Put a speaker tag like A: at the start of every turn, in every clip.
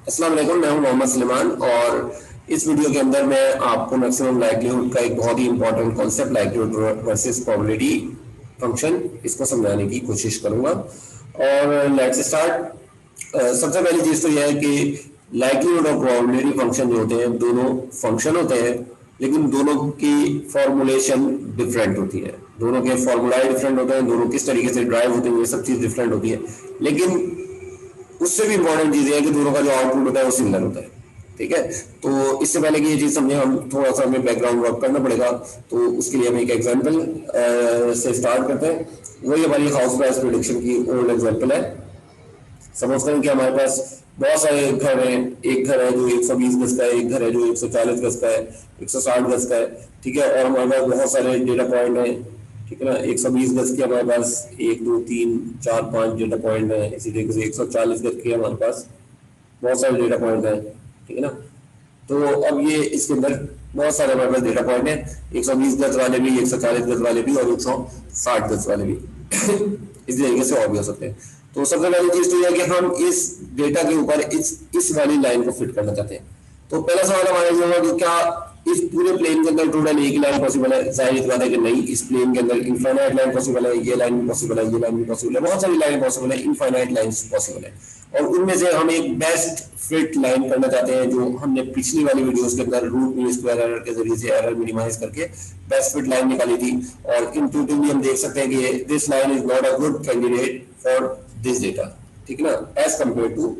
A: अस्सलाम वालेकुम, मैं हूं मोहम्मद सलेमान और इस वीडियो के अंदर मैं आपको मैक्सिमम लाइक्लीहुड का एक बहुत ही important concept likelihood versus probability function इसको समझाने की कोशिश करूंगा। और लेट्स स्टार्ट। सबसे पहली चीज तो यह है कि लाइक्लीहुड और प्रोबेबिलिटी फंक्शन जो होते हैं दोनों फंक्शन होते हैं, लेकिन दोनों की फॉर्मुलेशन डिफरेंट होती है, दोनों के फॉर्मूलाए डिफरेंट होते हैं, दोनों किस तरीके से ड्राइव होते हैं, ये सब चीज डिफरेंट होती है। लेकिन उससे भी इंपॉर्टेंट चीज है कि दोनों का जो आउटपुट होता है वो सिमिलर होता है। ठीक है, तो इससे पहले कि ये चीज समझे हम थोड़ा सा हमें बैकग्राउंड वर्क करना पड़ेगा। तो उसके लिए हम एक एग्जांपल से स्टार्ट करते हैं। वही हमारी हाउस प्राइस प्रेडिक्शन की ओल्ड एग्जांपल है। सपोज करें कि हमारे पास बहुत सारे घर हैं। एक घर है जो 120 गज का है, एक घर है जो 140 गज का है, 160 गज का है। ठीक है, और हमारे पास बहुत सारे डेटा पॉइंट हैं। ठीक है ना, 120 गज के हमारे पास 1 2 3 4 5 डेटा पॉइंट है। इसी तरीके से 140 गज के हमारे पास बहुत सारे डेटा पॉइंट है। ठीक है ना, तो अब ये इसके अंदर बहुत सारे हमारे पास डेटा पॉइंट है, 120 गज वाले भी, 140 गज वाले भी और 160 गज वाले भी। इस तरीके से और भी हो सकते हैं। तो सबसे पहली चीज तो यह है कि हम इस डेटा के ऊपर इस वाली लाइन को फिट करना चाहते हैं। तो पहला सवाल हमारा ये होगा कि क्या इस पूरे प्लेन के अंदर टोटल एक ही लाइन पॉसिबल है? जाहिर बात है कि नहीं। इस प्लेन के अंदर इनफाइनाइट लाइन पॉसिबल है, ये लाइन भी पॉसिबल है, ये लाइन भी पॉसिबल है, बहुत सारी लाइन पॉसिबल है, इनफाइनाइट लाइंस पॉसिबल है। और उनमें से हम एक बेस्ट फिट लाइन करना चाहते हैं, जो हमने पिछली वाली वीडियोस के अंदर रूट मीन स्क्वायर एरर के जरिए से एरर मिनिमाइज करके बेस्ट फिट लाइन निकाली थी। और इंट्यूटिवली हम देख सकते हैं कि this line is not a good candidate for this data. ठीक है ना, as compare to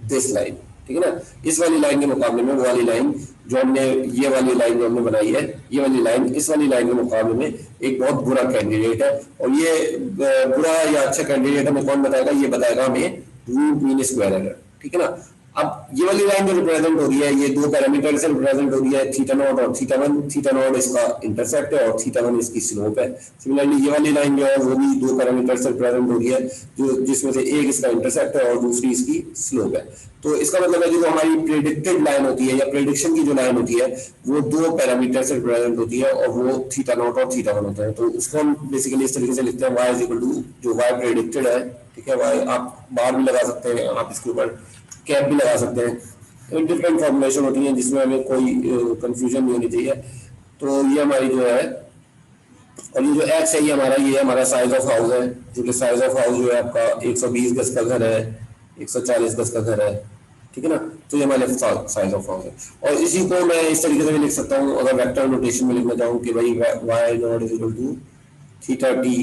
A: this line. ठीक है ना, इस वाली लाइन के मुकाबले में वो वाली लाइन जो हमने, ये वाली लाइन जो हमने बनाई है, ये वाली लाइन इस वाली लाइन के मुकाबले में एक बहुत बुरा कैंडिडेट है। और ये बुरा या अच्छा कैंडिडेट हमें कौन बताएगा? ये बताएगा हमें रूट मीन स्क्वायर एरर। ठीक है ना, अब ये वाली लाइन जो रिप्रेजेंट हो रही है, ये दो पैरामीटर से रिप्रेजेंट हो रही है, थीटा नॉट और थीटा वन। थीटा नॉट इसका इंटरसेप्ट है और थीटा वन इसकी स्लोप है। सिमिलरली ये वाली लाइन जो है वो भी दो पैरामीटर से रिप्रेजेंट हो रही है, जो जिसमें से एक इसका इंटरसेप्ट है और दूसरी इसकी स्लोप है। तो इसका मतलब है कि जो हमारी प्रेडिक्टेड लाइन होती है या प्रेडिक्शन की जो लाइन होती है वो दो पैरामीटर से रिप्रेजेंट होती है और वो थीटा नॉट और थीटा वन होता है। तो उसको हम बेसिकली इस तरीके से लिखते हैं, y इज इक्वल टू जो y प्रेडिक्टेड है। ठीक है, y आप बाहर भी लगा सकते हैं, आप इसके ऊपर कैप भी लगा सकते हैं। डिफरेंट फॉर्मुलेशन होती है जिसमें हमें कोई कंफ्यूजन नहीं होनी चाहिए। तो ये हमारी जो है, और ये जो एक्स है ये हमारा साइज ऑफ हाउस है, जो कि साइज ऑफ हाउस जो है आपका 120 गज का घर है, 140 गज का घर है। ठीक है ना, तो ये हमारे साइज ऑफ हाउस है। और इसी को मैं इस तरीके से भी लिख सकता हूँ, अगर वेक्टर नोटेशन में लिखना चाहूँ कि भाई y naught is equal to theta t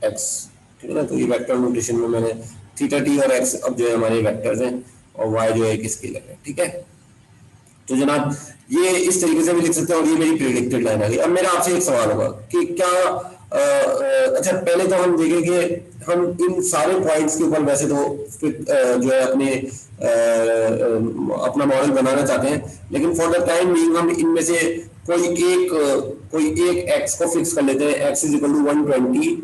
A: x. ठीक है ना, तो ये वेक्टर नोटेशन में मैंने थीटा टी और एक्स अब जो है हमारे वेक्टर्स हैं और वाई जो है एक स्केलर है। ठीक है, तो जनाब ये इस तरीके से भी लिख सकते हैं और ये मेरी प्रेडिक्टेड लाइन आ गई। अब मेरा आपसे एक सवाल होगा कि क्या अच्छा पहले तो हम देखें कि हम इन सारे पॉइंट्स के ऊपर वैसे तो जो है अपना मॉडल बनाना चाहते हैं, लेकिन फॉर द टाइम बीइंग हम इनमें से कोई एक एक्स को फिक्स कर लेते हैं। X is equal to 120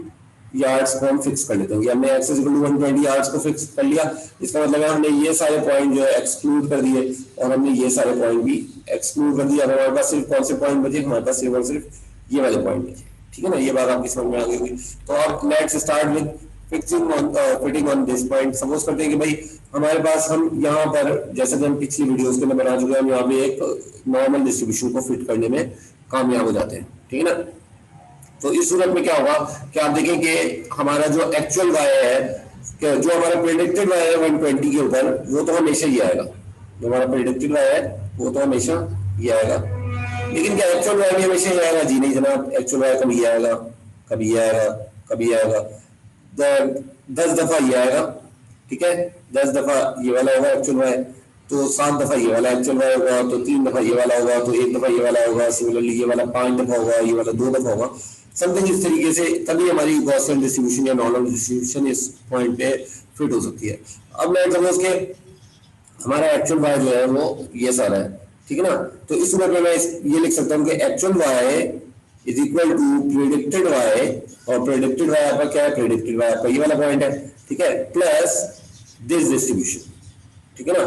A: yards को हम फिक्स कर लेते हैं, या हमने x is equal to 120 yards को फिक्स कर लिया। इसका मतलब है हमने ये सारे पॉइंट जो है एक्सक्लूड कर दिए और हमने ये सारे पॉइंट भी एक्सक्लूड कर दिया। हमारे पास सिर्फ कौन से पॉइंट बचे? हमारे पास सिर्फ और सिर्फ ये वाले पॉइंट बचे। ठीक है ना, ये बात आपकी समझ में आ गई होगी। तो अब let's start with fitting on this point. Suppose करते हैं कि भाई हमारे पास, हम यहाँ पर जैसे कि हम पिछली वीडियोस के अंदर बना चुके हैं, हम यहाँ पे एक नॉर्मल डिस्ट्रीब्यूशन को फिट करने में कामयाब हो जाते हैं। ठीक है ना, तो इस सूरत में क्या होगा कि आप देखें कि हमारा जो एक्चुअल वाई है, जो हमारा प्रेडिक्टेड वाई है 120 के ऊपर, वो तो हमेशा ही आएगा। जो हमारा प्रेडिक्टेड वाई है वो तो हमेशा ही आएगा। लेकिन क्या एक्चुअल वाई भी हमेशा ही आएगा? जी नहीं जनाब, एक्चुअल वाई कभी आएगा, कभी आएगा, कभी आएगा 10 दफा ये आएगा। ठीक है, 10 दफा ये वाला होगा एक्चुअल वाई, तो 7 दफा ये वाला एक्चुअल वाई होगा, तो 3 दफा ये वाला होगा, तो 1 दफा ये वाला होगा। सिमिलरली ये वाला 5 दफा होगा, ये वाला 2 दफा होगा, समथिंग इस तरीके से। तभी हमारी गॉसियन डिस्ट्रीब्यूशन या नॉर्मल डिस्ट्रीब्यूशन इस पॉइंट पे फिट हो सकती है। अब मैं सपोज के हमारा एक्चुअल वाई जो है वो ये सारा है। ठीक है ना, तो इस सूरत में मैं ये लिख सकता हूँ कि actual y is equal to predicted y, और प्रेडिक्टेड वाई आपका क्या है? प्रेडिक्टेड वाई आपका ये वाला पॉइंट है। ठीक है, प्लस दिस डिस्ट्रीब्यूशन। ठीक है ना,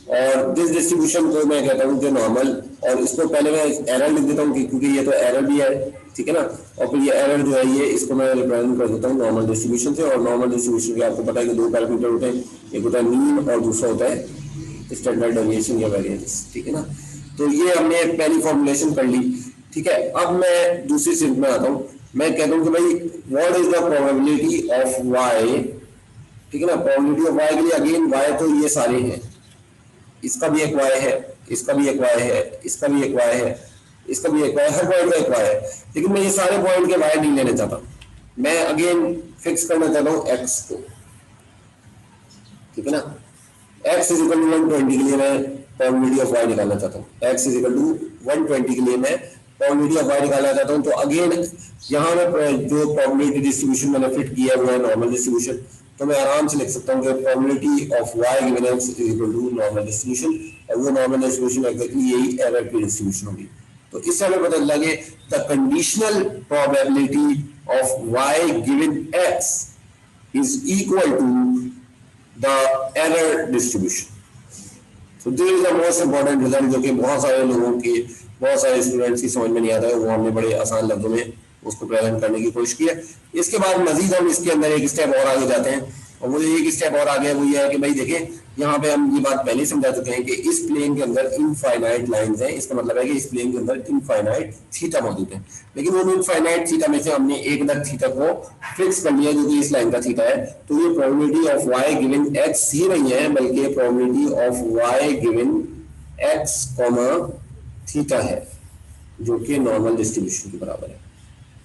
A: और दिस डिस्ट्रीब्यूशन को मैं कहता हूँ कि नॉर्मल, और इसको पहले मैं एरर लिख देता हूँ क्योंकि ये तो एरर भी है। ठीक है ना, और फिर ये एरर जो है ये इसको मैं रिप्रेजेंट कर देता हूँ नॉर्मल डिस्ट्रीब्यूशन से। और नॉर्मल डिस्ट्रीब्यूशन के आपको पता है कि दो पैरामीटर होते हैं, एक होता है मीन और दूसरा होता है स्टैंडर्ड डेविएशन या वेरिएंस, ठीक है ना। तो ये हमने पहली फॉर्मुलेशन कर ली, ठीक है। अब मैं दूसरी स्टेप में आता हूँ, मैं कहता हूँ कि भाई what is the probability of y, ठीक है ना। प्रोबेबिलिटी ऑफ वाई के लिए अगेन वाई तो ये सारे हैं, इसका भी एक वाई है, इसका भी एक वाई है, इसका भी एक वाई है, इसका भी एक वाई, हर पॉइंट का एक वाई है, लेकिन मैं ये सारे पॉइंट के वाई नहीं लेना चाहता, मैं अगेन फिक्स करना चाहता हूँ एक्स को, ठीक है ना। x इज इक्वल टू 120 के लिए मैं प्रोबेबिलिटी ऑफ y निकालना चाहता हूँ, x इज इक्वल टू 120 के लिए मैं प्रोबेबिलिटी ऑफ y निकालना चाहता हूँ। तो अगेन यहाँ में जो प्रोबेबिलिटी डिस्ट्रीब्यूशन मैंने फिट किया है वो है नॉर्मल डिस्ट्रीब्यूशन, तो मैं आराम से लिख सकता हूँ कि probability of y given x is equal to normal distribution, और वो नॉर्मल डिस्ट्रीब्यूशन एग्जैक्टली यही एरर की डिस्ट्रीब्यूशन होगी। तो इससे हमें पता चला कि the conditional probability of y given x is equal to the error distribution. So this is the most important result जो कि बहुत सारे लोगों की, बहुत सारे स्टूडेंट्स की समझ में नहीं आता है, वो हमने बड़े आसान लफ्जों में उसको प्रेजेंट करने की कोशिश की है। इसके बाद मजीद हम इसके अंदर एक स्टेप और आगे जाते हैं, और वो एक स्टेप और आगे वो ये है कि भाई देखें, यहाँ पे हम ये बात पहले समझा चुके हैं कि इस प्लेन के अंदर इनफाइनाइट लाइंस हैं, इसका मतलब है कि इस प्लेन के अंदर इनफाइनाइट थीटा मौजूद है, लेकिन उन इनफाइनाइट थीटा में से हमने एक तक थीटा को फिक्स कर लिया जो कि इस लाइन का थीटा है। तो ये probability of y given x ही नहीं है, बल्कि probability of y given x comma theta है, जो कि नॉर्मल डिस्ट्रीब्यूशन के बराबर है।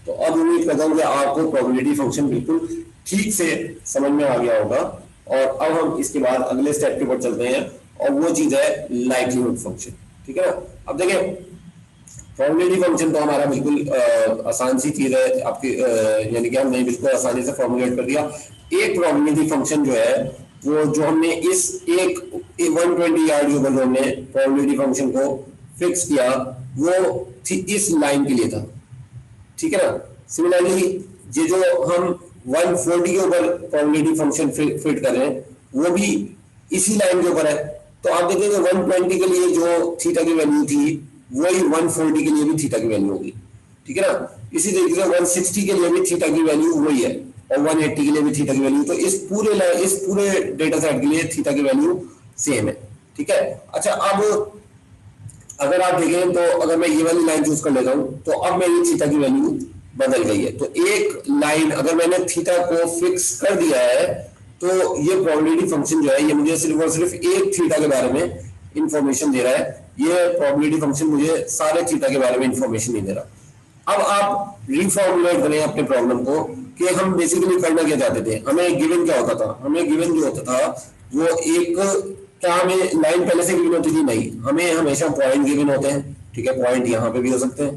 A: तो अब उम्मीद करता हूँ कि आपको प्रोबेबिलिटी फंक्शन बिल्कुल ठीक से समझ में आ गया होगा, और अब हम इसके बाद अगले स्टेप के ऊपर चलते हैं, और वो चीज है लाइक्लीहुड फंक्शन, ठीक है ना। अब देखें, प्रोबेबिलिटी फंक्शन तो हमारा बिल्कुल आसान सी चीज है आपकी, यानी कि हमने बिल्कुल आसानी से फॉर्मुलेट कर दिया। एक प्रोबेबिलिटी फंक्शन जो है वो जो हमने इस एक 120 यार्ड के ऊपर हमने प्रोबेबिलिटी फंक्शन को फिक्स किया वो इस लाइन के लिए था, ठीक है ना। सिमिलरली ये जो हम 140 के ऊपर प्रोबेबिलिटी फंक्शन फिट कर रहे हैं वो भी इसी लाइन के ऊपर है। तो आप देखेंगे 120 के लिए जो थीटा की वैल्यू थी वही 140 के लिए भी थीटा की वैल्यू होगी, ठीक है ना। इसी तरीके से 160 के लिए भी थीटा की वैल्यू वही है, और 180 के लिए भी थीटा की वैल्यू, तो इस पूरे डेटा सेट के लिए थीटा की वैल्यू सेम है, ठीक है। अच्छा, अब अगर आप देखें तो अगर मैं ये वाली लाइन चूज कर लेता हूं तो अब मेरी थीटा की वैल्यू बदल गई है। तो एक लाइन अगर मैंने थीटा को फिक्स कर दिया है तो ये प्रोबेबिलिटी फंक्शन जो है ये मुझे सिर्फ और सिर्फ एक थीटा के बारे में इंफॉर्मेशन दे रहा है, ये प्रोबेबिलिटी फंक्शन मुझे सारे थीटा के बारे में इंफॉर्मेशन नहीं दे रहा। अब आप रिफॉर्मुलेट करें अपने प्रॉब्लम को कि हम बेसिकली करना क्या चाहते थे। हमें गिवन क्या होता था, हमें गिवन जो होता था वो एक, क्या हमें लाइन पहले से गिवन होती थी? नहीं, हमें हमेशा पॉइंट गिवन होते हैं, ठीक है। पॉइंट यहां पे भी हो सकते हैं,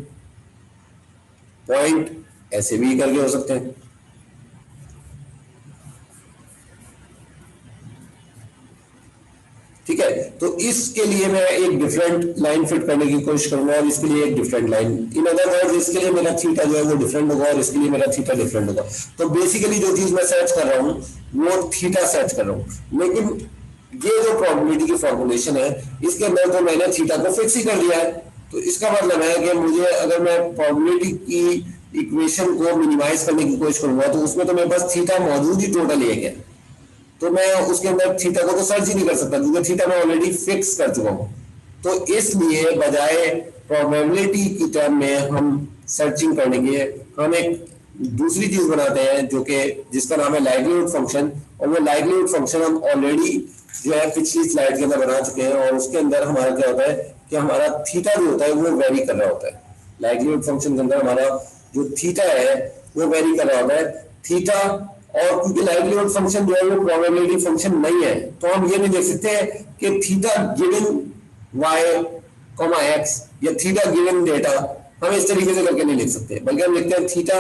A: पॉइंट ऐसे भी करके हो सकते हैं, ठीक है। तो इसके लिए मैं एक डिफरेंट लाइन फिट करने की कोशिश करूंगा और इसके लिए एक different line, in other words इसके लिए मेरा थीटा जो है वो डिफरेंट होगा और इसके लिए मेरा थीटा डिफरेंट होगा। तो बेसिकली जो चीज मैं सर्च कर रहा हूं वो थीटा सर्च कर रहा हूं, लेकिन ये जो प्रोबेबिलिटी की फॉर्मुलेशन है इसके अंदर तो मैंने थीटा को फिक्स ही कर दिया है। तो इसका मतलब है कि मुझे अगर मैं प्रोबेबिलिटी की इक्वेशन को मिनिमाइज करने की कोशिश करूंगा तो उसमें तो मेरे पास थीटा मौजूद ही टोटल एक है, तो मैं उसके अंदर थीटा को तो सर्च ही नहीं कर सकता क्योंकि थीटा मैं ऑलरेडी फिक्स कर चुका हूं। तो इसलिए बजाय प्रोबेबिलिटी की टर्म में हम सर्चिंग करने के हम एक दूसरी चीज बनाते हैं जो कि जिसका नाम है लाइक्लीहुड फंक्शन, और वो लाइक्लीहुड फंक्शन हम ऑलरेडी जो है पिछली स्लाइड के अंदर बना चुके हैं, और उसके अंदर हमारा क्या होता है कि हमारा थीटा जो होता है वो वेरी कर रहा होता है। लाइक्लीहुड फंक्शन के अंदर हमारा जो थीटा है वो वेरी कर रहा होता है, थीटा। और क्योंकि लाइक्लीहुड फंक्शन जो है वो प्रोबेबिलिटी फंक्शन नहीं है तो हम ये नहीं देख सकते कि थीटा गिवन y, x या थीटा गिवन डेटा, हम इस तरीके से करके नहीं लिख सकते, बल्कि हम लिखते हैं थीटा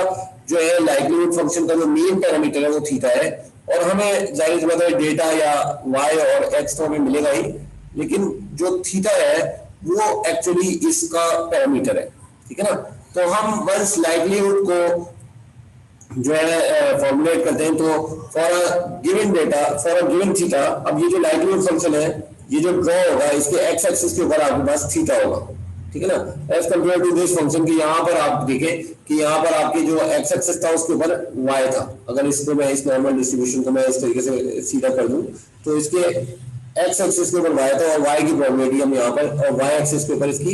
A: जो है लाइक्लीहुड फंक्शन का जो मेन पैरामीटर है वो थीटा है, और हमें जाहिर सी बात है डेटा या y और x तो हमें मिलेगा ही, लेकिन जो थीटा है वो एक्चुअली इसका पैरामीटर है, ठीक है ना। तो हम वंस लाइक्लीहुड को जो है फॉर्मुलेट करते हैं तो for a given data, for a given theta, अब ये जो लाइक्लीहुड फंक्शन है ये जो ड्रॉ होगा इसके एक्स एक्सिस के ऊपर आपके पास थीटा होगा, ठीक है ना, as compare to this function की। यहाँ पर आप देखें कि यहाँ पर आपके जो एक्स एक्सिस था उसके ऊपर y था। अगर इसको मैं इस नॉर्मल डिस्ट्रीब्यूशन को मैं इस तरीके से सीधा कर दूं तो इसके एक्स एक्सिस के ऊपर वाई था और वाई की प्रोबेबिलिटी हम यहाँ पर, और वाई एक्सिस के ऊपर इसकी,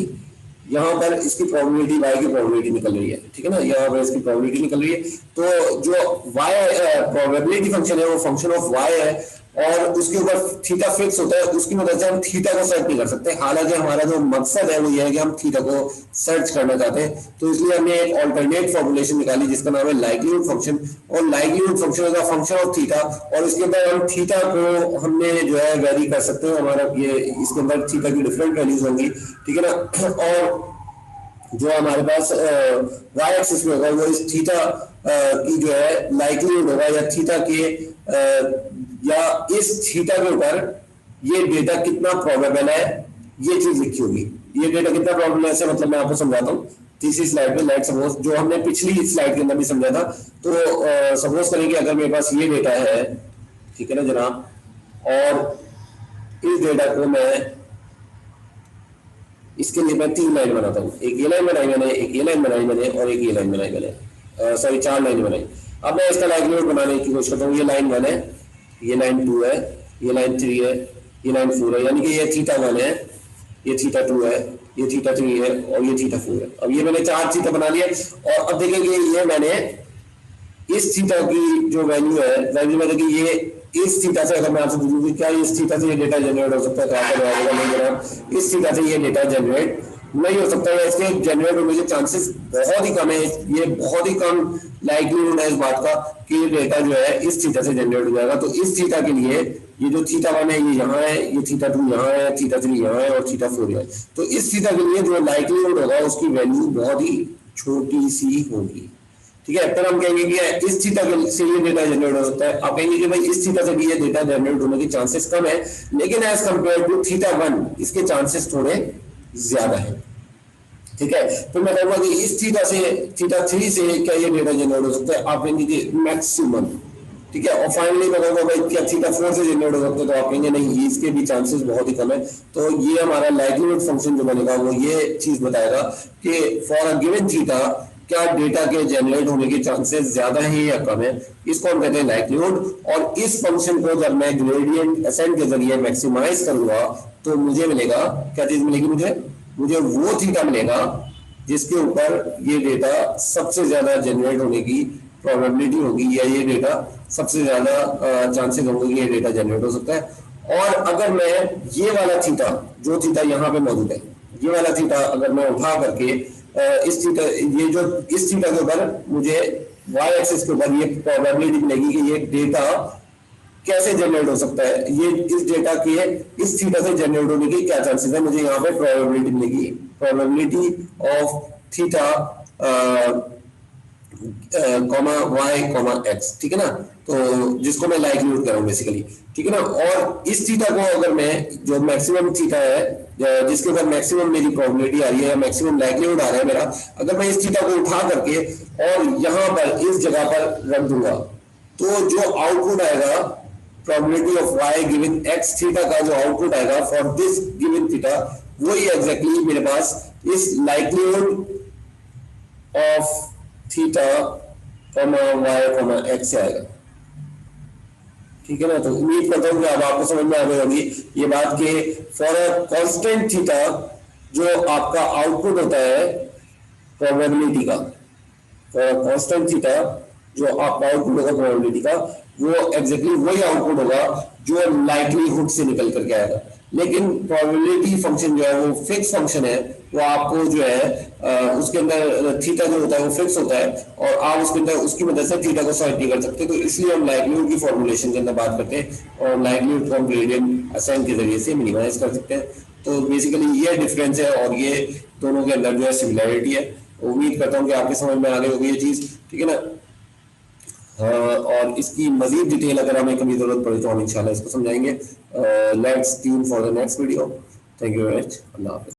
A: यहाँ पर इसकी प्रोबेबिलिटी, वाई की प्रोबेबिलिटी निकल रही है, ठीक है ना, यहाँ पर इसकी प्रोबेबिलिटी निकल रही है। तो जो वाई प्रोबेबिलिटी फंक्शन है वो फंक्शन ऑफ वाई है, और उसके ऊपर थीटा फिक्स होता है, उसकी मदद से हम थीटा को सर्च नहीं कर सकते। हालांकि हमारा जो मकसद है वो ये है कि हम थीटा को सर्च करना चाहते हैं, तो इसलिए हमने एक ऑल्टरनेट फॉर्मुलेशन निकाली जिसका नाम है लाइक्लीहुड फंक्शन, और likelihood function is a function of theta, और इसके अंदर हम थीटा को हमने जो है वेरी कर सकते हैं, हमारा ये इसके अंदर थीटा की डिफरेंट वैल्यूज होंगी, ठीक है ना। और जो हमारे पास वाई एक्सिस में होगा वो इस थीटा की जो है लाइक्लीहुड होगा, या थीटा के या इस थीटा के ऊपर ये डेटा कितना प्रोबेबल है ये चीज लिखी होगी। ये डेटा कितना प्रोबेबल है, ऐसे मतलब मैं आपको समझाता हूँ। तीसरी स्लाइड में लेट सपोज, जो हमने पिछली स्लाइड के अंदर भी समझा था, तो सपोज करें कि अगर मेरे पास ये डेटा है, ठीक है ना जनाब, और इस डेटा को मैं, इसके लिए मैं 3 लाइन बनाता हूँ, एक ये लाइन बनाई मैंने, एक ये लाइन बनाई मैंने, और एक ये लाइन बनाई मैंने, सॉरी 4 लाइन बनाई। अब मैं इसका लाइक्लीहुड बनाने की कोशिश करता हूँ। ये लाइन 1 है, ये लाइन 2 है, ये लाइन 3 है, ये लाइन 4 है, यानी कि ये थीटा 1 है, ये थीटा 2 है, ये थीटा 3 है, और ये थीटा 4 है। अब ये मैंने 4 थीटा बना लिए, और अब देखेंगे ये मैंने इस थीटा की जो वैल्यू है, वैल्यू मतलब कि ये इस थीटा से, अगर मैं आपसे पूछूं कि क्या इस थीटा से ये डेटा जनरेट हो सकता है, तो आपका जवाब होगा नहीं जनाब, इस थीटा से ये डेटा जनरेट नहीं हो सकता है। इसके जनरेट होने के चांसेस बहुत ही कम है, ये बहुत ही कम लाइक्लीहुड है इस बात का कि डेटा जो है इस थीटा से जनरेट हो जाएगा। तो इस थीटा के लिए ये जो थीटा 1 है ये यहाँ है, ये थीटा 2 यहाँ है, थीटा 3 यहाँ है, और थीटा 4 यहाँ है। तो इस थीटा के लिए जो लाइक्लीहुड होगा उसकी वैल्यू बहुत ही छोटी सी होगी, ठीक है। फिर हम कहेंगे कि इस थीटा से ये डेटा जनरेट हो सकता है। आप कहेंगे कि भाई इस थीटा से भी ये डेटा जनरेट होने के चांसेस कम है, लेकिन एज कंपेयर टू थीटा 1 इसके चांसेस थोड़े ज्यादा है, ठीक है। फिर मैं कहूंगा कि इस थीटा से, थीटा 3 से क्या ये डेटा जनरेट हो सकता है, आप कहेंगे कि मैक्सिमम, ठीक है। और फाइनली मैं कहूंगा भाई क्या थीटा 4 से जनरेट हो सकता है, तो आप कहेंगे नहीं, इसके भी चांसेस बहुत ही कम है। तो ये हमारा लाइक्लीहुड फंक्शन जो बनेगा वो ये चीज बताएगा कि फॉर अ गिवन थीटा क्या डेटा के जनरेट होने के चांसेस ज्यादा है या कम है, इसको हम कहते हैं लाइक्लीहुड। और इस फंक्शन को जब मैं ग्रेडियंट असेंट के जरिए मैक्सिमाइज करूंगा तो मुझे मिलेगा, क्या चीज मिलेगी मुझे वो थीटा मिलेगा जिसके ऊपर ये डेटा सबसे ज्यादा जनरेट होने की प्रोबेबिलिटी होगी, या ये डेटा सबसे ज्यादा चांसेस होंगे कि ये डेटा जनरेट हो सकता है। और अगर मैं ये वाला थीटा, जो थीटा यहाँ पे मौजूद है, ये वाला थीटा अगर मैं उठा करके इस थीटा, ये जो इस थीटा के ऊपर मुझे वाई एक्सिस के ऊपर ये प्रोबेबिलिटी मिलेगी कि ये डेटा कैसे जनरेट हो सकता है, ये इस डेटा के इस थीटा से जनरेट होने के क्या चांसेस है, मुझे यहाँ पे प्रोबेबिलिटी मिलेगी, probability of theta comma y comma x, ठीक है ना। तो जिसको मैं लाइक्लीहुड कर रहा हूँ बेसिकली, ठीक है ना। और इस थीटा को अगर मैं, जो मैक्सिमम थीटा है जिसके ऊपर मैक्सिमम मेरी प्रोबेबिलिटी आ रही है या मैक्सिमम लाइक्लीहुड आ रहा है मेरा, अगर मैं इस थीटा को उठा करके और यहाँ पर इस जगह पर रख दूंगा, तो जो आउटपुट आएगा probability of y given x theta का जो आउटपुट आएगा फॉर दिस गिवन थीटा, वही एग्जैक्टली मेरे पास इस likelihood of theta comma y comma x से आएगा, ठीक है ना। तो उम्मीद करता हूं कि अब आपको समझ में आ गई होगी ये बात कि फॉर अ कांस्टेंट थीटा जो आपका आउटपुट होता है प्रोबेबिलिटी का, फॉर अ कांस्टेंट थीटा जो आपका आउटपुट होगा प्रोबेबिलिटी का, वो एग्जैक्टली वही आउटपुट होगा जो लाइक्लीहुड से निकल करके आएगा। लेकिन प्रोबेबिलिटी फंक्शन जो है वो फिक्स फंक्शन है, वो आपको जो है उसके अंदर थीटा जो होता है वो फिक्स होता है, और आप उसके अंदर उसकी मदद से थीटा को सॉल्व नहीं कर सकते। तो इसलिए हम लाइक्लीहुड की फॉर्मुलेशन के अंदर बात करते हैं और लाइक्लीहुड को हम ग्रेडियंट असाइन के जरिए से मिनिमाइज कर सकते हैं। तो बेसिकली ये डिफरेंस है और ये दोनों के अंदर जो है सिमिलैरिटी है। उम्मीद करता हूँ कि आपके समझ में आ गई होगी ये चीज, ठीक है ना। और इसकी मजीद डिटेल अगर हमें कभी जरूरत पड़े तो हम इंशाल्लाह इसको समझाएंगे। Let's tune for the next video. Thank you very much. अल्लाह हाफिज़।